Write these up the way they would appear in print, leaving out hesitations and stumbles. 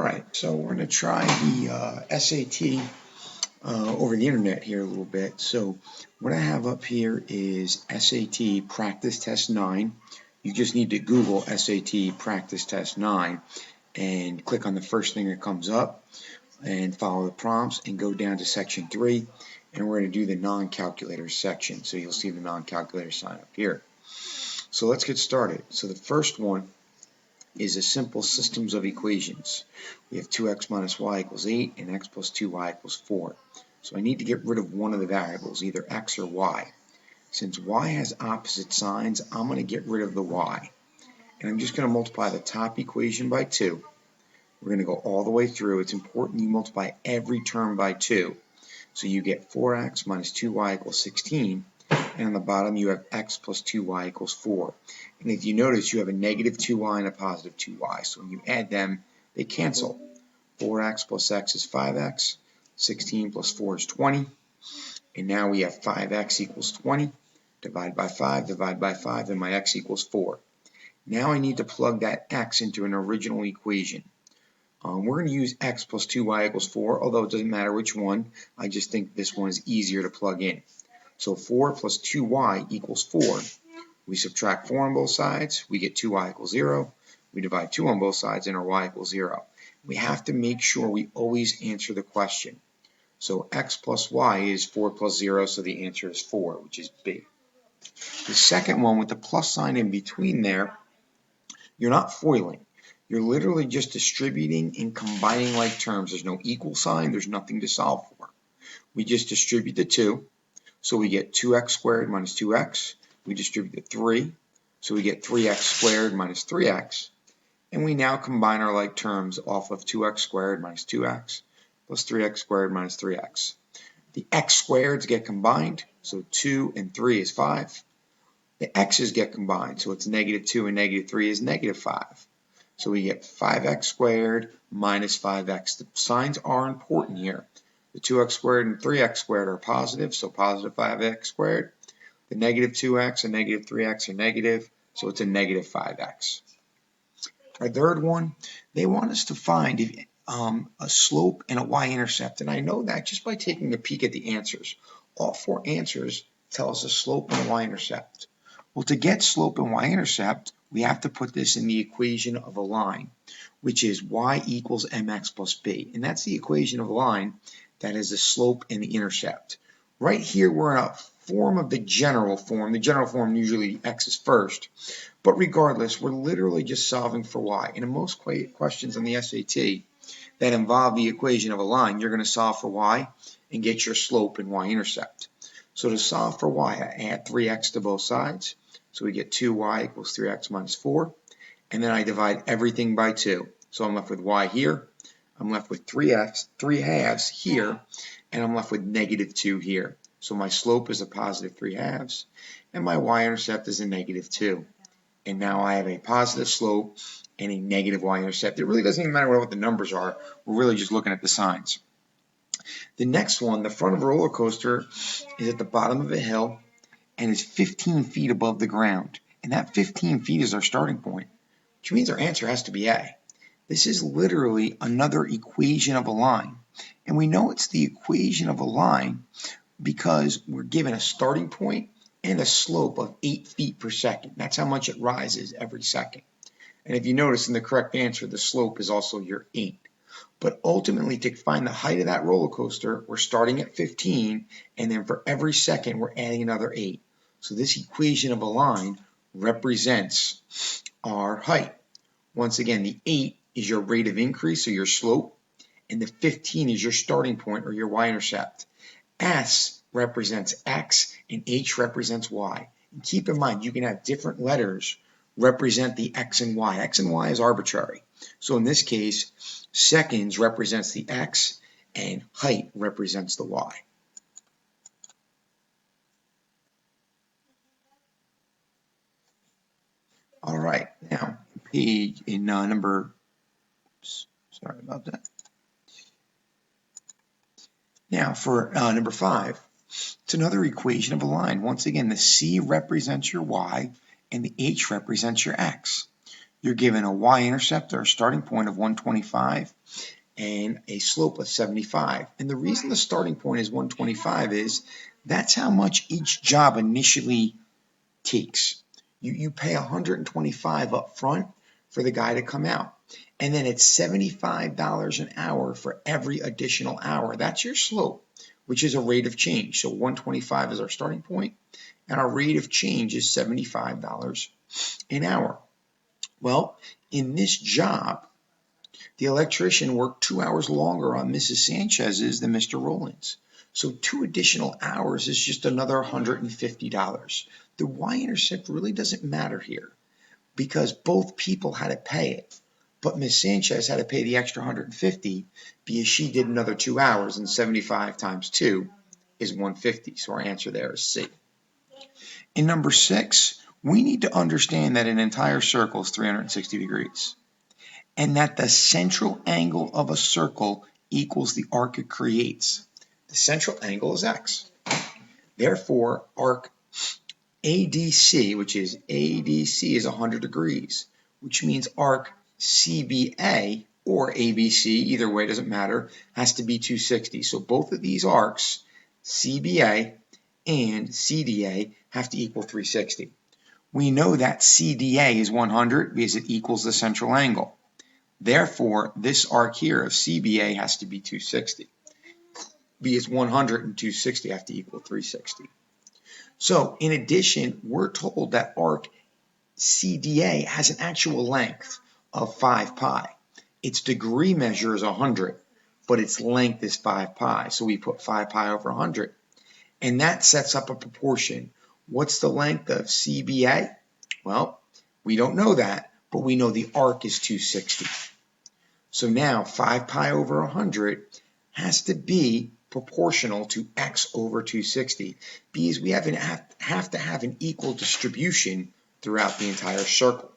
Alright, so we're going to try the SAT over the internet here a little bit. So what I have up here is SAT Practice Test 9. You just need to Google SAT Practice Test 9 and click on the first thing that comes up and follow the prompts and go down to section 3, and we're going to do the non-calculator section. So you'll see the non-calculator sign up here. So let's get started. So the first one is a simple systems of equations. We have 2x minus y equals 8 and x plus 2y equals 4. So I need to get rid of one of the variables, either x or y. Since y has opposite signs, I'm going to get rid of the y. And I'm just going to multiply the top equation by 2. We're going to go all the way through. It's important you multiply every term by 2. So you get 4x minus 2y equals 16. And on the bottom you have x plus 2y equals 4. And if you notice, you have a negative 2y and a positive 2y. So when you add them, they cancel. 4x plus x is 5x. 16 plus 4 is 20. And now we have 5x equals 20. Divide by 5, and my x equals 4. Now I need to plug that x into an original equation. We're going to use x plus 2y equals 4, although it doesn't matter which one. I just think this one is easier to plug in. So 4 plus 2y equals 4. We subtract 4 on both sides, we get 2y equals 0. We divide 2 on both sides, and our y equals 0. We have to make sure we always answer the question. So x plus y is 4 plus 0, so the answer is 4, which is B. The second one with the plus sign in between there, you're not foiling. You're literally just distributing and combining like terms. There's no equal sign, there's nothing to solve for. We just distribute the 2. So we get 2x squared minus 2x. We distribute the 3. So we get 3x squared minus 3x. And we now combine our like terms off of 2x squared minus 2x plus 3x squared minus 3x. The x squareds get combined. So 2 and 3 is 5. The x's get combined. So it's negative 2 and negative 3 is negative 5. So we get 5x squared minus 5x. The signs are important here. The 2x squared and 3x squared are positive, so positive 5x squared. The negative 2x and negative 3x are negative, so it's a negative 5x. Our third one, they want us to find a slope and a y-intercept, and I know that just by taking a peek at the answers. All 4 answers tell us a slope and a y-intercept. Well, to get slope and y-intercept, we have to put this in the equation of a line, which is y equals mx plus b, and that's the equation of a line that is the slope and the intercept. Right here we're in a form of the general form. The general form usually x is first, but regardless, we're literally just solving for y. And in most questions on the SAT that involve the equation of a line, you're going to solve for y and get your slope and y-intercept. So to solve for y, I add 3x to both sides. So we get 2y equals 3x minus 4. And then I divide everything by 2. So I'm left with y here. I'm left with 3 halves here, and I'm left with negative 2 here. So my slope is a positive 3 halves, and my y-intercept is a negative 2. And now I have a positive slope and a negative y-intercept. It really doesn't even matter what the numbers are. We're really just looking at the signs. The next one, the front of a roller coaster, is at the bottom of a hill and is 15 feet above the ground. And that 15 feet is our starting point, which means our answer has to be A. This is literally another equation of a line. And we know it's the equation of a line because we're given a starting point and a slope of 8 feet per second. That's how much it rises every second. And if you notice in the correct answer, the slope is also your 8. But ultimately, to find the height of that roller coaster, we're starting at 15, and then for every second, we're adding another 8. So this equation of a line represents our height. Once again, the 8 is your rate of increase, or your slope, and the 15 is your starting point, or your y-intercept. S represents x, and H represents y. And keep in mind, you can have different letters represent the x and y. X and y is arbitrary. So in this case, seconds represents the x, and height represents the y. All right, now page in number. Sorry about that. Now for number 5, it's another equation of a line. Once again, the C represents your y and the H represents your x. you're given a y-intercept or a starting point of 125 and a slope of 75. And the reason the starting point is 125 is that's how much each job initially takes. You pay 125 up front for the guy to come out. And then it's $75 an hour for every additional hour. That's your slope, which is a rate of change. So 125 is our starting point, and our rate of change is $75 an hour. Well, in this job, the electrician worked 2 hours longer on Mrs. Sanchez's than Mr. Rowland's. So 2 additional hours is just another $150. The y-intercept really doesn't matter here because both people had to pay it. But Ms. Sanchez had to pay the extra $150 because she did another 2 hours, and 75 times 2 is 150. So our answer there is C. In number 6, we need to understand that an entire circle is 360 degrees and that the central angle of a circle equals the arc it creates. The central angle is x. Therefore, arc ADC, which is ADC, is 100 degrees, which means arc CBA or ABC, either way, doesn't matter, has to be 260. So both of these arcs, CBA and CDA, have to equal 360. We know that CDA is 100 because it equals the central angle. Therefore, this arc here of CBA has to be 260 because 100 and 260 have to equal 360. So in addition, we're told that arc CDA has an actual length of 5 pi. Its degree measure is 100, but its length is 5 pi. So we put 5 pi over 100. And that sets up a proportion. What's the length of CBA? Well, we don't know that, but we know the arc is 260. So now 5 pi over 100 has to be proportional to x over 260 because we have to have an equal distribution throughout the entire circle.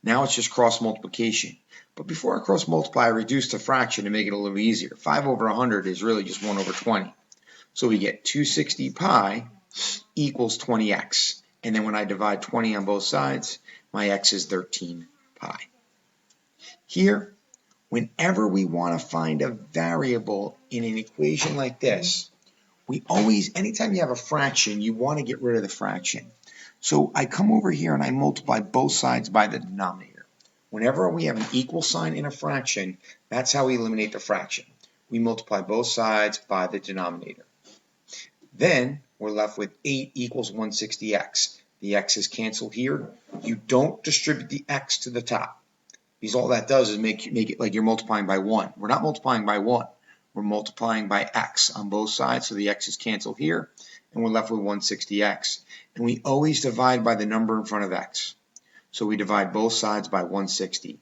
Now it's just cross multiplication. But before I cross multiply, I reduce the fraction to make it a little easier. 5 over 100 is really just 1 over 20. So we get 260 pi equals 20x. And then when I divide 20 on both sides, my x is 13 pi. Here, whenever we want to find a variable in an equation like this, anytime you have a fraction, you want to get rid of the fraction. So I come over here and I multiply both sides by the denominator. Whenever we have an equal sign in a fraction, that's how we eliminate the fraction. We multiply both sides by the denominator. Then we're left with 8 equals 160x. The x's cancel here. You don't distribute the x to the top, because all that does is make it like you're multiplying by 1. We're not multiplying by 1. We're multiplying by x on both sides, so the x's cancel here, and we're left with 160x. And we always divide by the number in front of x. So we divide both sides by 160.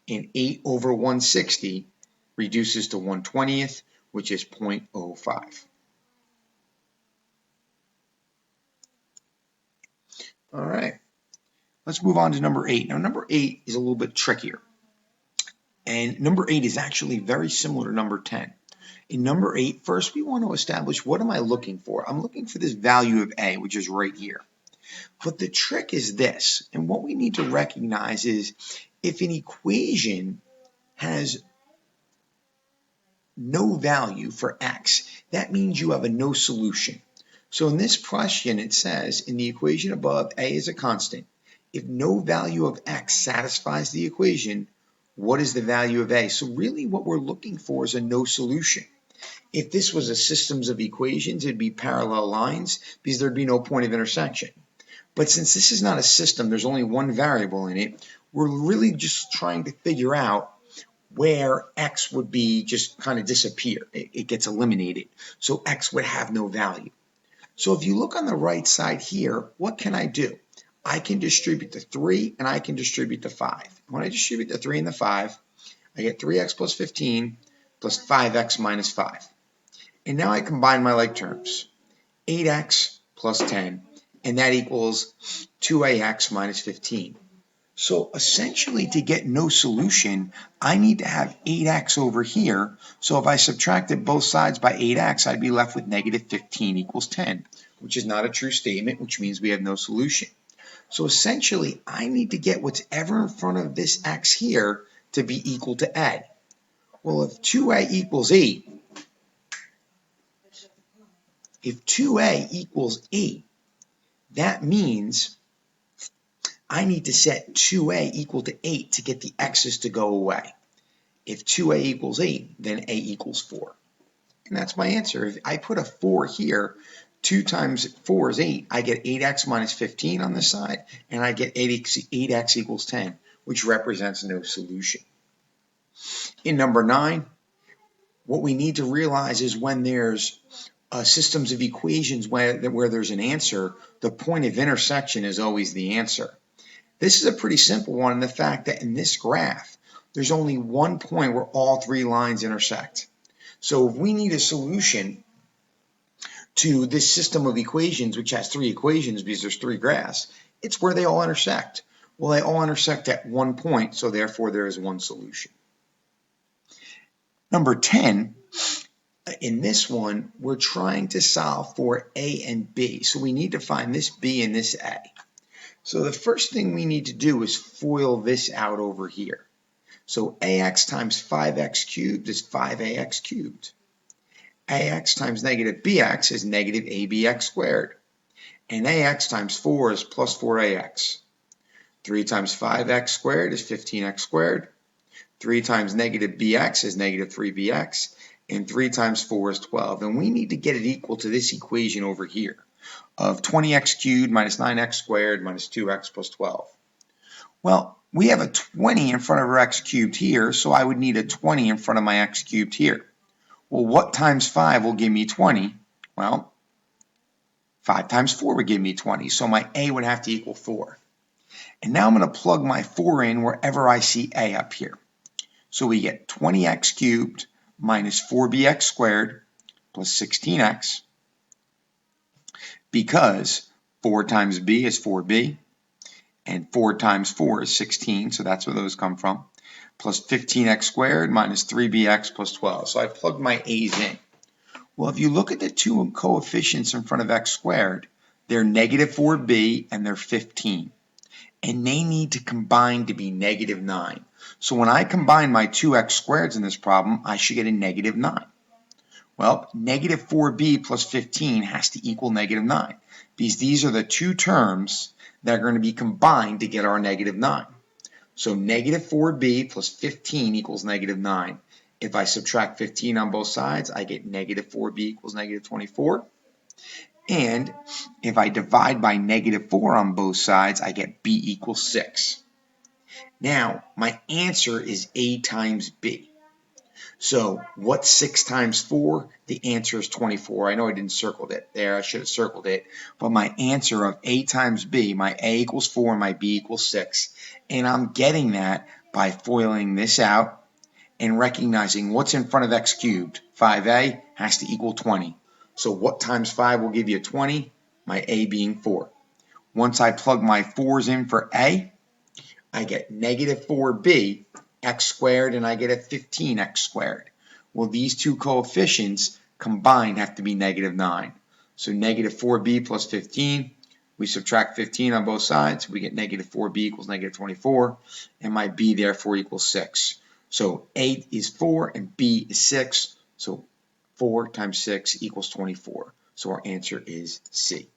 And 8 over 160 reduces to 1/20th, which is 0.05. All right, let's move on to number 8. Now, number 8 is a little bit trickier. And number 8 is actually very similar to number 10. In number 8, first we want to establish what am I looking for? I'm looking for this value of A, which is right here. But the trick is this, and what we need to recognize is if an equation has no value for x, that means you have a no solution. So in this question, it says in the equation above, A is a constant. If no value of x satisfies the equation, what is the value of A? So really what we're looking for is a no solution. If this was a systems of equations, it'd be parallel lines because there'd be no point of intersection. But since this is not a system, there's only one variable in it, we're really just trying to figure out where x would be just kind of disappear. It gets eliminated. So x would have no value. So if you look on the right side here, what can I do? I can distribute the 3 and I can distribute the 5. When I distribute the 3 and the 5, I get 3x plus 15 plus 5x minus 5. And now I combine my like terms. 8x plus 10, and that equals 2ax minus 15. So essentially to get no solution, I need to have 8x over here. So if I subtracted both sides by 8x, I'd be left with negative 15 equals 10, which is not a true statement, which means we have no solution. So essentially, I need to get what's ever in front of this x here to be equal to a. Well, if 2a equals 8, if 2a equals 8, that means I need to set 2a equal to 8 to get the x's to go away. If 2a equals 8, then a equals 4. And that's my answer. If I put a 4 here, 2 times 4 is 8. I get 8x minus 15 on this side, and I get 8x equals 10, which represents no solution. In number 9, what we need to realize is when there's systems of equations where there's an answer, the point of intersection is always the answer. This is a pretty simple one in the fact that in this graph, there's only one point where all three lines intersect. So if we need a solution to this system of equations, which has three equations because there's three graphs, it's where they all intersect. Well, they all intersect at one point, so therefore there is one solution. Number 10, in this one, we're trying to solve for a and b. So we need to find this b and this a. So the first thing we need to do is FOIL this out over here. So ax times 5x cubed is 5ax cubed. Ax times negative bx is negative abx squared. And ax times 4 is plus 4ax. 3 times 5x squared is 15x squared. 3 times negative bx is negative 3bx. And 3 times 4 is 12. And we need to get it equal to this equation over here of 20x cubed minus 9x squared minus 2x plus 12. Well, we have a 20 in front of our x cubed here, so I would need a 20 in front of my x cubed here. Well, what times 5 will give me 20? Well, 5 times 4 would give me 20, so my a would have to equal 4. And now I'm going to plug my 4 in wherever I see a up here. So we get 20x cubed minus 4bx squared plus 16x, because 4 times b is 4b, and 4 times 4 is 16, so that's where those come from, plus 15x squared minus 3bx plus 12. So I plugged my a's in. Well, if you look at the two coefficients in front of x squared, they're negative 4b and they're 15. And they need to combine to be negative 9. So when I combine my two x squareds in this problem, I should get a negative 9. Well, negative 4b plus 15 has to equal negative 9, because these are the two terms that are going to be combined to get our negative 9. So negative 4b plus 15 equals negative 9. If I subtract 15 on both sides, I get negative 4b equals negative 24. And if I divide by negative 4 on both sides, I get b equals 6. Now, my answer is a times b. So what's 6 times 4? The answer is 24. I know I didn't circle it there. I should have circled it. But my answer of a times b, my a equals 4 and my b equals 6. And I'm getting that by FOILing this out and recognizing what's in front of x cubed. 5a has to equal 20. So what times 5 will give you 20? My a being 4. Once I plug my 4's in for a, I get negative 4b x squared, and I get a 15x squared. Well, these two coefficients combined have to be negative 9. So negative 4b plus 15, we subtract 15 on both sides, we get negative 4b equals negative 24, and my b therefore equals 6. So a is 4 and b is 6, so 4 times 6 equals 24. So our answer is C.